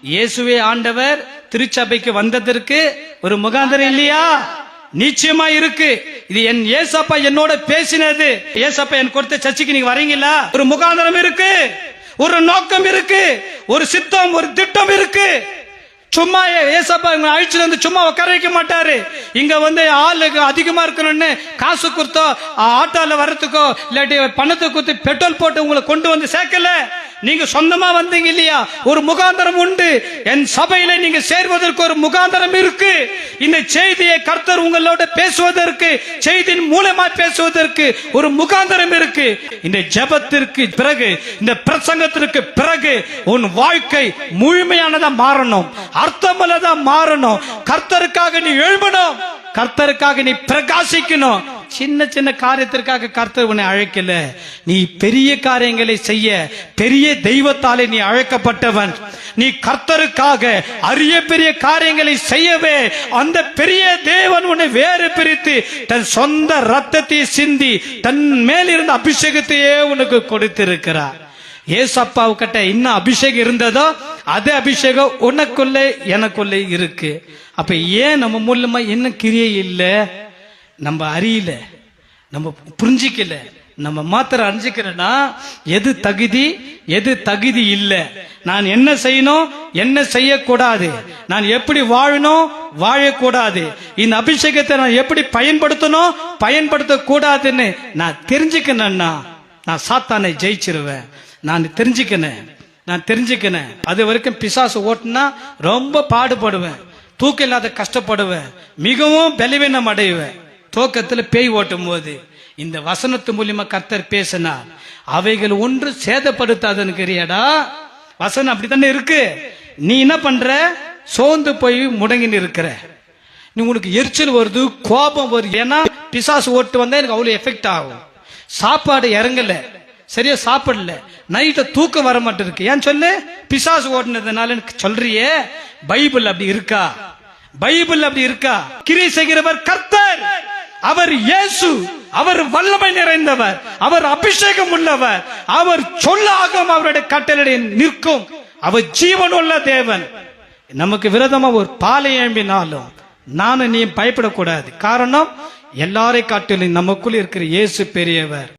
இயேசுவே ஆண்டவர் திருச்சபைக்கு வந்ததற்கு ஒரு முகாந்திரம் இல்லையா? நிச்சயமா இருக்கு. இது என் ஏசப்பா என்னோட பேசினது. ஏசப்பா என் கொடுத்த சர்ச்சைக்கு நீங்க வரீங்களா? ஒரு முகாந்திரம் இருக்கு, ஒரு நோக்கம் இருக்கு, ஒரு சித்தம், ஒரு திட்டம் இருக்கு. சும்மா ஏசப்பா அழிச்சுட்டு வந்து சும்மா உட்கார வைக்க மாட்டாரு. இங்க வந்து ஆளுக்கு அதிகமா இருக்கணும்னு காசு கொடுத்தோ, ஆட்டோல வர்றதுக்கோ இல்லாட்டி பணத்தை கொடுத்து பெட்ரோல் போட்டு உங்களை கொண்டு வந்து சேர்க்கல. நீங்க சொந்தமா வந்தீங்க இல்லையா? ஒரு முகாந்தரம் உண்டு. என் சபையில நீங்க சேர்வதற்கு ஒரு முகாந்தரம் இருக்கு. இந்த செய்தியை கர்த்தர் உங்களோட பேசுவதற்கு, செய்தியின் மூலமா பேசுவதற்கு ஒரு முகாந்தரம் இருக்கு. இந்த ஜெபத்திற்கு பிறகு, இந்த பிரசங்கத்திற்கு பிறகு உன் வாழ்க்கை முழுமையானதா மாறணும், அர்த்தமுள்ளதா மாறணும். கர்த்தருக்காக நீ எழும்பணும், கர்த்தருக்காக நீ பிரகாசிக்கணும். சின்ன சின்ன காரியத்திற்காக கர்த்தர் உன்னை அழைக்கல. நீ பெரிய காரியங்களை செய்ய, பெரிய தெய்வத்தாலே நீ அழைக்கப்பட்டவன். நீ கர்த்தருக்காக அரிய பெரிய காரியங்களை செய்யவே அந்த பெரிய தேவன் உன்னை வேறு பிரித்து தன் சொந்த ரத்தத்தை சிந்தி தன் மேலிருந்த அபிஷேகத்தையே உனக்கு கொடுத்திருக்கிறார். ஏசப்பாவு கிட்ட இன்னும் அபிஷேகம் இருந்ததோ அதே அபிஷேகம் உனக்குள்ள எனக்குள்ள இருக்கு. அப்ப ஏன் நம்ம மூலமா என்ன கிரியை இல்லை? நம்ம அறியல, நம்ம புரிஞ்சிக்கல. நம்ம மாத்திர அறிஞ்சிக்கிறேன்னா எது தகுதி, எது தகுதி இல்லை, நான் என்ன செய்யணும், என்ன செய்யக்கூடாது, நான் எப்படி வாழணும், வாழக்கூடாது, இந்த அபிஷேகத்தை நான் எப்படி பயன்படுத்தணும், பயன்படுத்த கூடாதுன்னு நான் தெரிஞ்சுக்கணும்னா நான் சாத்தானை ஜெயிச்சிருவேன். நான் தெரிஞ்சுக்கினேன். அது வரைக்கும் பிசாசு ஓட்டுனா ரொம்ப பாடுபடுவேன், தூக்கம் இல்லாத கஷ்டப்படுவேன், மிகவும் பலவீனம் அடைவேன். தூக்கத்தில் பேய் ஓட்டும் போது இந்த வசனத்து மூலியமா கர்த்தர் பேசினார். அவைகள் ஒன்று சேதப்படுத்தாதுன்னு வசனம் அப்படித்தானே இருக்கு. நீ என்ன பண்ற? சோர்ந்து போய் முடங்கின்னு இருக்கிற. நீ உனக்கு எரிச்சல் வருது, கோபம் வருது. ஏன்னா பிசாசு ஓட்டு வந்தா எனக்கு அவ்வளவு எஃபெக்ட் ஆகும். சாப்பாடு இறங்கல, சரியா சாப்பிடல, நைட்டு தூக்கம் வர மாட்டேன் இருக்கு. ஏன் சொல்லு? பிசாசு ஓட்டுனதுனால சொல்றியே. பைபிள் அப்படி இருக்கா? பைபிள் அப்படி இருக்கா? கிரியை செய்கிறவர் கர்த்தர், அவர் இயேசு, அவர் வல்லமை நிறைந்தவர், அவர் அபிஷேகம் உள்ளவர், அவர் சொல்லாகும் அவருடைய கட்டளை நிற்கும், அவர் ஜீவன் உள்ள தேவன். நமக்கு விரோதமா ஒரு பாலை எழும்பினாலும் நானும் நீ பயப்படக்கூடாது. காரணம் எல்லாரை காட்டிலும் நமக்குள் இருக்கிற இயேசு பெரியவர்.